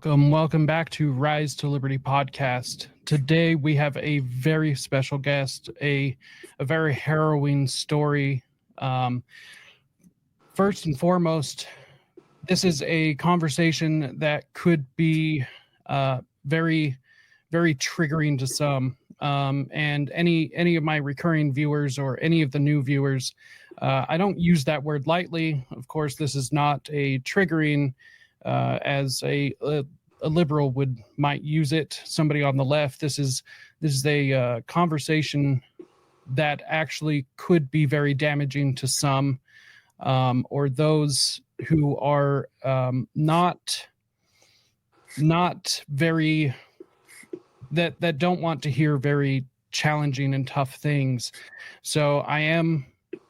Welcome back to Rise to Liberty podcast. Today we have a very special guest, a very harrowing story. First and foremost, this is a conversation that could be very, very triggering to some. And any of my recurring viewers or any of the new viewers, I don't use that word lightly. Of course, this is not a triggering as a liberal might use it. Somebody on the left. This is a conversation that actually could be very damaging to some, or those who are not very that don't want to hear very challenging and tough things. So I am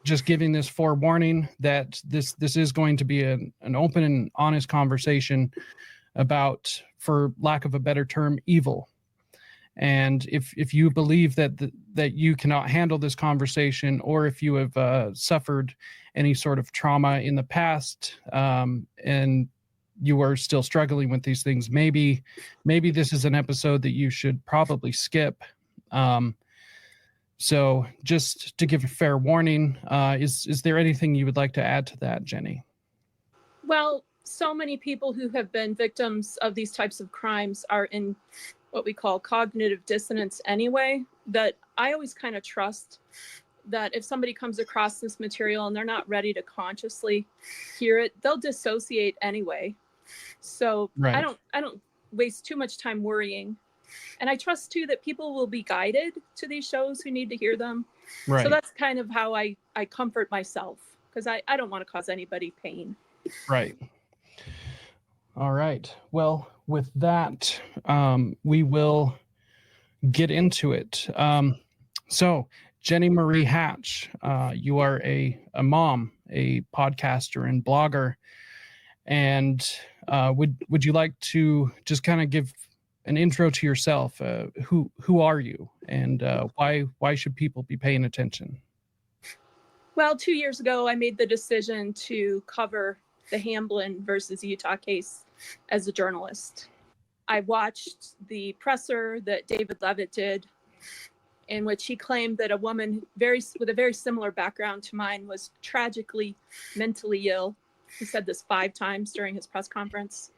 just giving this forewarning that this is going to be an open and honest conversation about, for lack of a better term, evil. And if you believe that you cannot handle this conversation, or if you have suffered any sort of trauma in the past, and you are still struggling with these things, maybe this is an episode that you should probably skip. So just to give a fair warning, is there anything you would like to add to that, Jenny? Well, so many people who have been victims of these types of crimes are in what we call cognitive dissonance anyway, that I always kind of trust that if somebody comes across this material and they're not ready to consciously hear it, they'll dissociate anyway. So right. I don't waste too much time worrying. And I trust too that people will be guided to these shows who need to hear them. Right. So that's kind of how I comfort myself, because I don't want to cause anybody pain. Right. All right. Well, with that, we will get into it. So, Jenny Marie Hatch, you are a mom, a podcaster, and blogger. And would you like to just kind of give an intro to yourself? Who are you, and why should people be paying attention? Well, 2 years ago, I made the decision to cover the Hamblin versus Utah case as a journalist. I watched the presser that David Levitt did, in which he claimed that a woman with a very similar background to mine was tragically mentally ill. He said this 5 times during his press conference.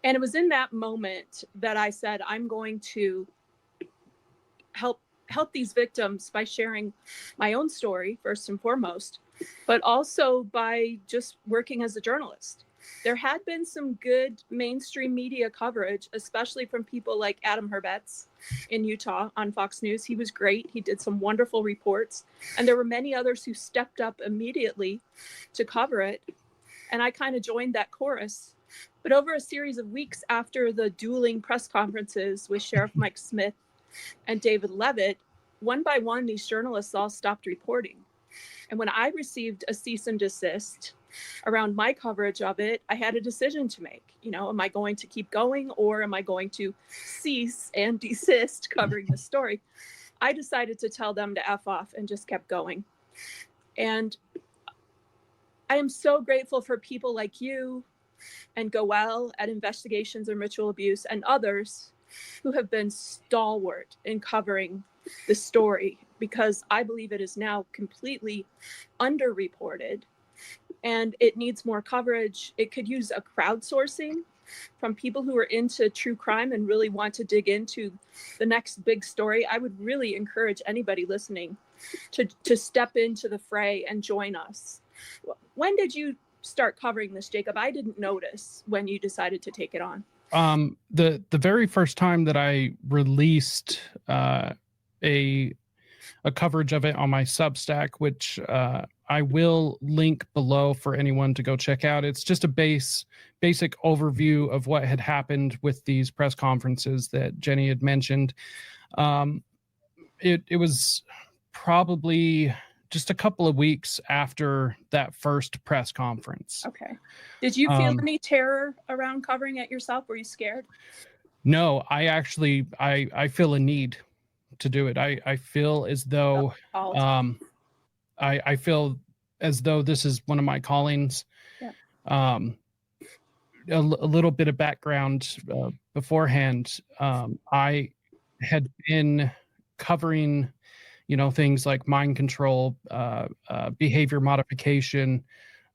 And it was in that moment that I said, I'm going to help these victims by sharing my own story, first and foremost, but also by just working as a journalist. There had been some good mainstream media coverage, especially from people like Adam Herbets in Utah on Fox News. He was great. He did some wonderful reports. And there were many others who stepped up immediately to cover it. And I kind of joined that chorus. But over a series of weeks after the dueling press conferences with Sheriff Mike Smith and David Levitt, one by one, these journalists all stopped reporting. And when I received a cease and desist around my coverage of it, I had a decision to make. Am I going to keep going, or am I going to cease and desist covering the story? I decided to tell them to F off and just kept going. And I am so grateful for people like you and Goel at Investigations and Ritual Abuse and others who have been stalwart in covering the story, because I believe it is now completely underreported and it needs more coverage. It could use a crowdsourcing from people who are into true crime and really want to dig into the next big story. I would really encourage anybody listening to step into the fray and join us. When did you start covering this, Jacob? I didn't notice when you decided to take it on. The very first time that I released a coverage of it on my Substack, which I will link below for anyone to go check out. It's just a basic overview of what had happened with these press conferences that Jenny had mentioned. It was probably just a couple of weeks after that first press conference. Okay. Did you feel any terror around covering it yourself? Were you scared? No, I actually, I feel a need to do it. I feel as though, I feel as though this is one of my callings. Yeah. a little bit of background beforehand. I had been covering, things like mind control, behavior modification.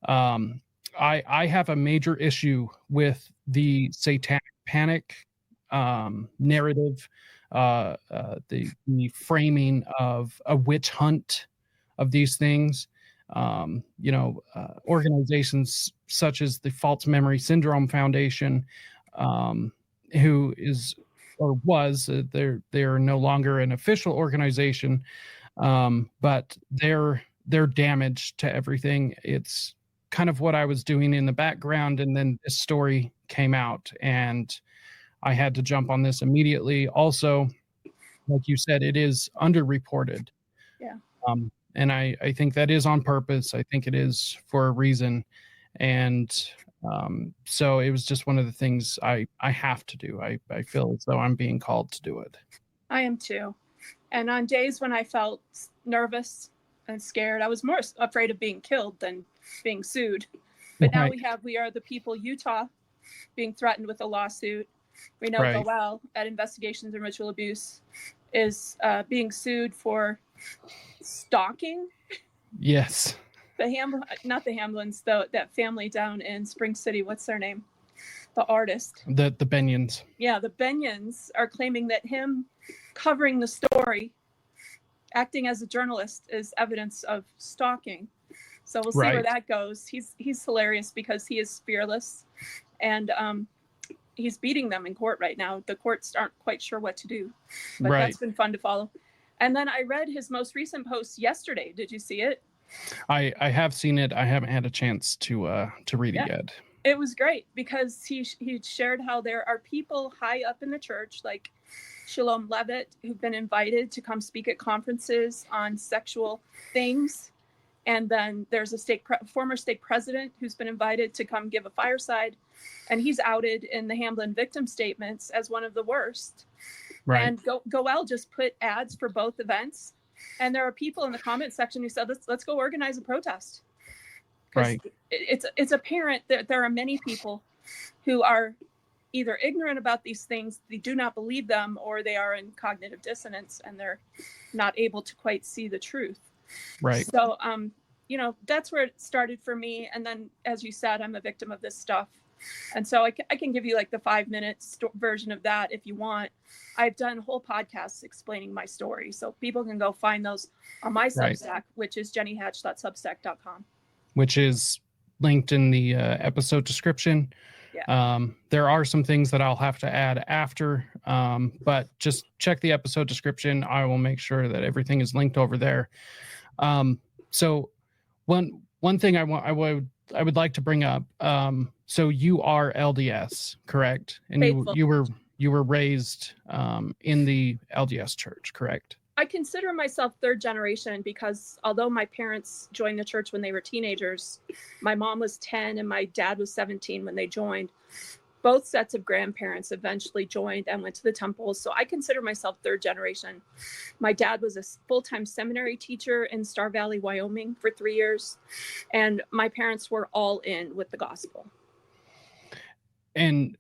I have a major issue with the satanic panic narrative, the framing of a witch hunt of these things. Organizations such as the False Memory Syndrome Foundation, who is or was they're no longer an official organization, but their damage to everything. It's kind of what I was doing in the background, and then this story came out, and I had to jump on this immediately. Also, like you said, it is underreported. Yeah. And I think that is on purpose. I think it is for a reason. And so it was just one of the things I have to do. I feel as though I'm being called to do it. I am too. And on days when I felt nervous and scared, I was more afraid of being killed than being sued. But now we are the people, Utah, being threatened with a lawsuit. We know Goel at Investigations and Ritual Abuse is being sued for stalking. Yes. Not the Hamblins, that family down in Spring City. What's their name? The artist. The Benyons. Yeah, the Benyons are claiming that him covering the story, acting as a journalist, is evidence of stalking. So we'll see where that goes. He's hilarious because he is fearless, and he's beating them in court right now. The courts aren't quite sure what to do, but that's been fun to follow. And then I read his most recent post yesterday. Did you see it? I have seen it. I haven't had a chance to read it yet. It was great because he shared how there are people high up in the church, like Shalom Levitt, who've been invited to come speak at conferences on sexual things. And then there's a former stake president who's been invited to come give a fireside. And he's outed in the Hamblin victim statements as one of the worst. Right. And Goel just put ads for both events. And there are people in the comment section who said, let's go organize a protest. Because it's apparent that there are many people who are either ignorant about these things, they do not believe them, or they are in cognitive dissonance and they're not able to quite see the truth. Right. So, that's where it started for me. And then, as you said, I'm a victim of this stuff. And so I can give you like the 5-minute version of that if you want. I've done whole podcasts explaining my story. So people can go find those on my Substack, which is jennyhatch.substack.com. Which is linked in the episode description. Yeah. There are some things that I'll have to add after, but just check the episode description. I will make sure that everything is linked over there. So one thing I would like to bring up. So you are LDS, correct? And you were raised in the LDS church, correct? I consider myself third generation because although my parents joined the church when they were teenagers, my mom was 10 and my dad was 17 when they joined. Both sets of grandparents eventually joined and went to the temples. So I consider myself third generation. My dad was a full-time seminary teacher in Star Valley, Wyoming for 3 years. And my parents were all in with the gospel. And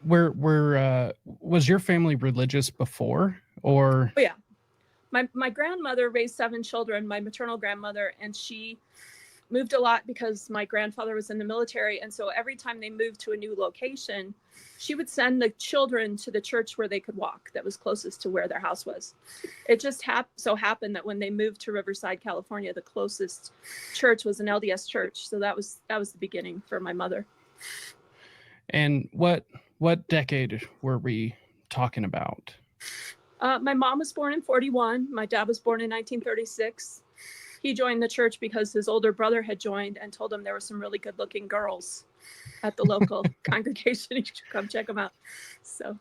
was your family religious before, or? Oh, yeah. My grandmother raised 7 children, my maternal grandmother, and she moved a lot because my grandfather was in the military. And so every time they moved to a new location, she would send the children to the church where they could walk that was closest to where their house was. It just so happened that when they moved to Riverside, California, the closest church was an LDS church. So that was the beginning for my mother. And what decade were we talking about? My mom was born in 1941. My dad was born in 1936. He joined the church because his older brother had joined and told him there were some really good looking girls at the local congregation. You should come check them out. So,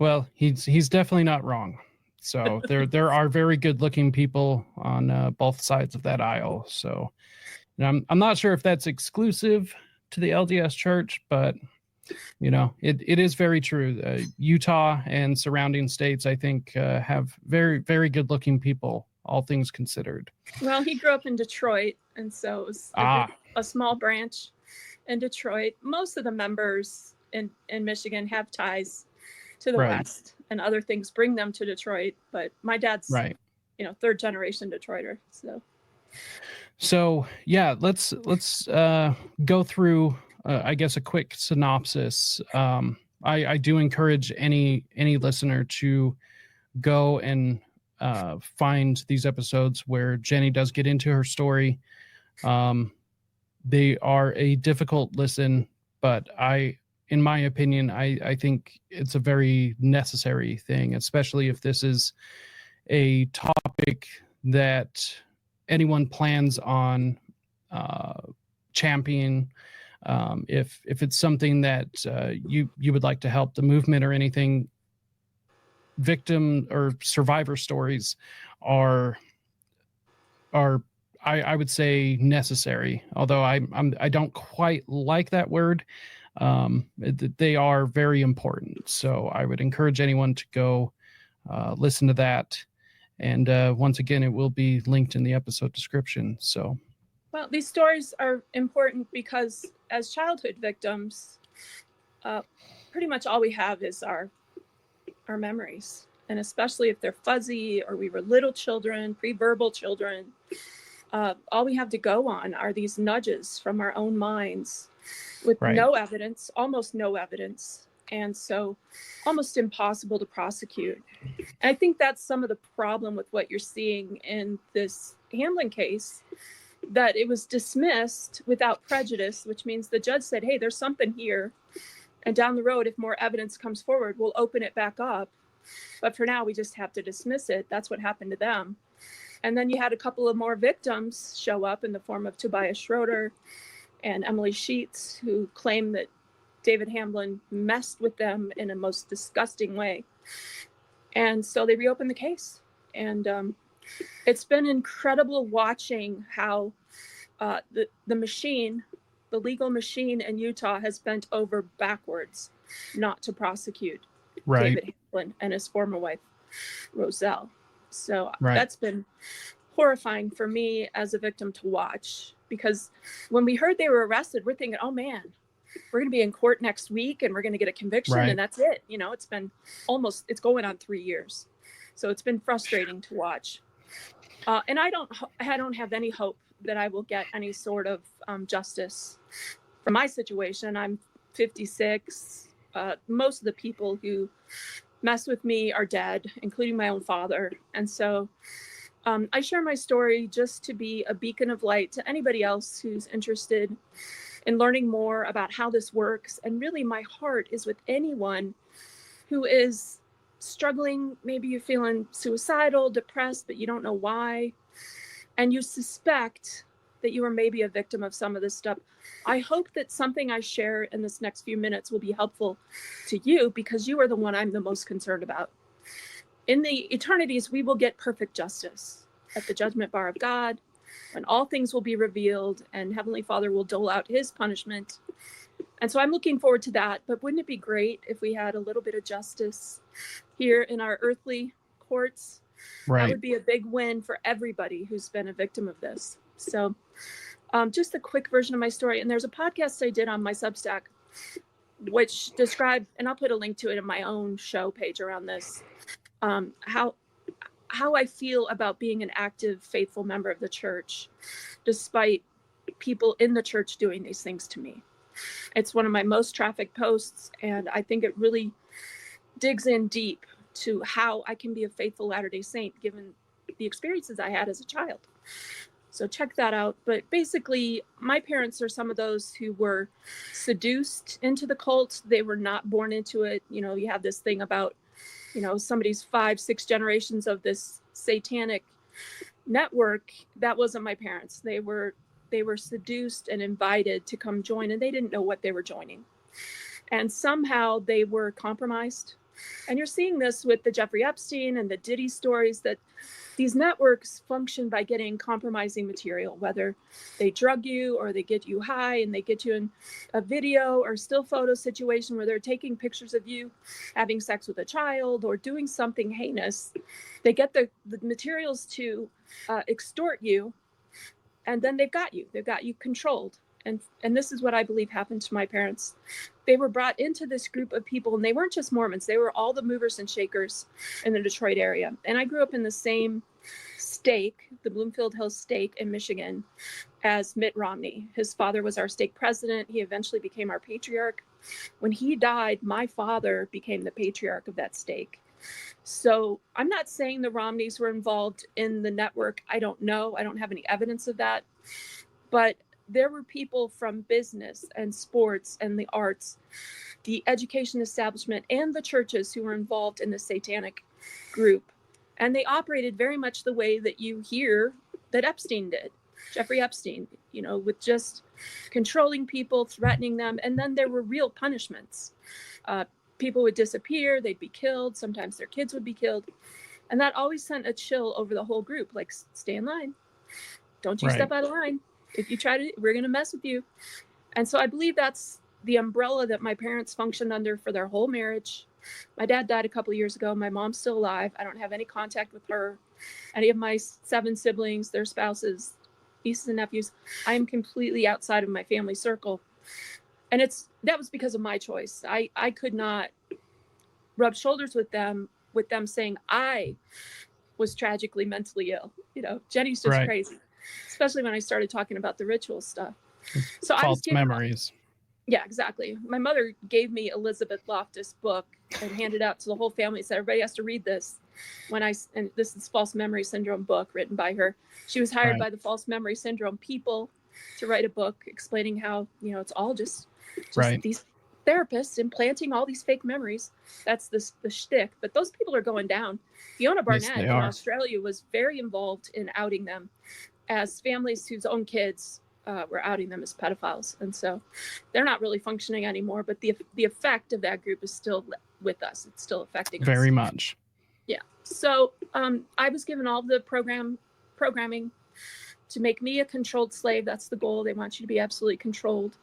well, he's definitely not wrong. So there are very good looking people on both sides of that aisle. So I'm not sure if that's exclusive to the LDS church, but it is very true. Utah and surrounding states, I think, have very, very good looking people, all things considered. Well, he grew up in Detroit, and so it was a small branch. in Detroit. Most of the members in Michigan have ties to the Right. West, and other things bring them to Detroit. But my dad's, Right. third generation Detroiter. So yeah, let's go through, I guess, a quick synopsis. I do encourage any listener to go and find these episodes where Jenny does get into her story. They are a difficult listen, but in my opinion, I think it's a very necessary thing, especially if this is a topic that anyone plans on championing. If it's something that you would like to help the movement or anything, victim or survivor stories are I would say necessary, although I don't quite like that word. They are very important, so I would encourage anyone to go listen to that. And once again, it will be linked in the episode description. So, well, these stories are important because as childhood victims, pretty much all we have is our memories. And especially if they're fuzzy or we were little children, pre-verbal children, all we have to go on are these nudges from our own minds with Right. no evidence, almost no evidence. And so almost impossible to prosecute. And I think that's some of the problem with what you're seeing in this Hamblin case, that it was dismissed without prejudice, which means the judge said, hey, there's something here. And down the road, if more evidence comes forward, we'll open it back up. But for now, we just have to dismiss it. That's what happened to them. And then you had a couple of more victims show up in the form of Tobias Schroeder and Emily Sheets, who claim that David Hamblin messed with them in a most disgusting way. And so they reopened the case. And it's been incredible watching how the machine, the legal machine in Utah has bent over backwards not to prosecute David Hamblin and his former wife, Roselle. So that's been horrifying for me as a victim to watch, because when we heard they were arrested, we're thinking, oh man, we're going to be in court next week and we're going to get a conviction and that's it. It's been it's going on 3 years. So it's been frustrating to watch. And I don't have any hope that I will get any sort of justice for my situation. I'm 56. Most of the people who mess with me are dead, including my own father. And so I share my story just to be a beacon of light to anybody else who's interested in learning more about how this works. And really, my heart is with anyone who is struggling. Maybe you're feeling suicidal, depressed, but you don't know why. And you suspect that you are maybe a victim of some of this stuff. I hope that something I share in this next few minutes will be helpful to you, because you are the one I'm the most concerned about. In the eternities, we will get perfect justice at the judgment bar of God, when all things will be revealed and Heavenly Father will dole out his punishment. And so I'm looking forward to that. But wouldn't it be great if we had a little bit of justice here in our earthly courts? That would be a big win for everybody who's been a victim of this. So just a quick version of my story. And there's a podcast I did on my Substack, which described, and I'll put a link to it in my own show page around this, how I feel about being an active, faithful member of the church, despite people in the church doing these things to me. It's one of my most trafficked posts, and I think it really digs in deep to how I can be a faithful Latter-day Saint, given the experiences I had as a child. So check that out. But basically, my parents are some of those who were seduced into the cult. They were not born into it. You have this thing about, somebody's 5-6 generations of this satanic network. That wasn't my parents. They were seduced and invited to come join, and they didn't know what they were joining. And somehow they were compromised. And you're seeing this with the Jeffrey Epstein and the Diddy stories, that these networks function by getting compromising material, whether they drug you or they get you high and they get you in a video or still photo situation where they're taking pictures of you having sex with a child or doing something heinous. They get the materials to extort you, and then they've got you controlled. and this is what I believe happened to my parents. They were brought into this group of people, and they weren't just Mormons. They were all the movers and shakers in the Detroit area. And I grew up in the same stake, the Bloomfield Hills stake in Michigan, as Mitt Romney. His father was our stake president. He eventually became our patriarch. When he died, my father became the patriarch of that stake. So I'm not saying the Romneys were involved in the network. I don't know. I don't have any evidence of that. But there were people from business and sports and the arts, the education establishment, and the churches who were involved in the satanic group. And they operated very much the way that you hear that Epstein did, Jeffrey Epstein, with just controlling people, threatening them. And then there were real punishments. People would disappear, they'd be killed. Sometimes their kids would be killed. And that always sent a chill over the whole group, like, stay in line. Don't you step out of line. If you try to, we're going to mess with you. And so I believe that's the umbrella that my parents functioned under for their whole marriage. My dad died a couple of years ago. My mom's still alive. I don't have any contact with her. Any of my 7 siblings, their spouses, nieces and nephews, I am completely outside of my family circle. And that was because of my choice. I could not rub shoulders with them saying I was tragically mentally ill. Jenny's just crazy. Especially when I started talking about the ritual stuff. So false memories. Yeah, exactly. My mother gave me Elizabeth Loftus' book and handed it out to the whole family. Said everybody has to read this. And this is False Memory Syndrome book written by her. She was hired by the False Memory Syndrome people to write a book explaining how it's all just these therapists implanting all these fake memories. That's the shtick. But those people are going down. Fiona Barnett in Australia was very involved in outing them as families whose own kids were outing them as pedophiles. And so they're not really functioning anymore, but the effect of that group is still with us. It's still affecting us. Very much. Yeah. So I was given all the programming to make me a controlled slave. That's the goal. They want you to be absolutely controlled.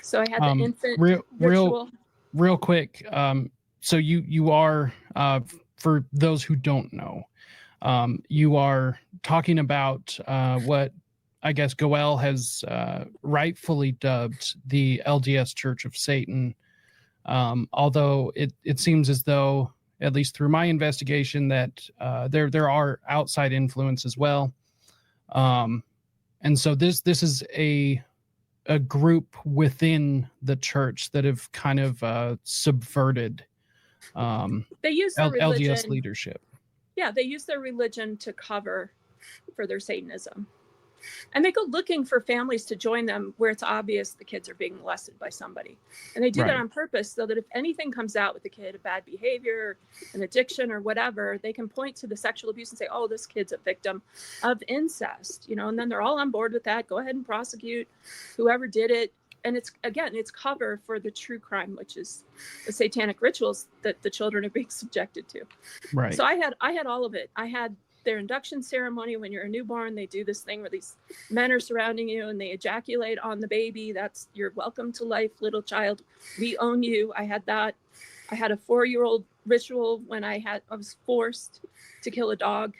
So I had the infant ritual. Real quick. So you are, for those who don't know, you are talking about what I guess Goel has rightfully dubbed the LDS Church of Satan. Although it seems as though, at least through my investigation, that there are outside influence as well. And so this is a group within the church that have kind of subverted they use their religion, LDS leadership. Yeah, they use their religion to cover for their Satanism. And they go looking for families to join them where it's obvious the kids are being molested by somebody. And they do that on purpose so that if anything comes out with the kid, a bad behavior, an addiction or whatever, they can point to the sexual abuse and say, oh, this kid's a victim of incest, and then they're all on board with that. Go ahead and prosecute whoever did it. And it's cover for the true crime, which is the satanic rituals that the children are being subjected to. Right. So I had all of it. I had their induction ceremony. When you're a newborn, they do this thing where these men are surrounding you and they ejaculate on the baby. That's your welcome to life, little child. We own you. I had that. I had a 4-year-old ritual when I was forced to kill a dog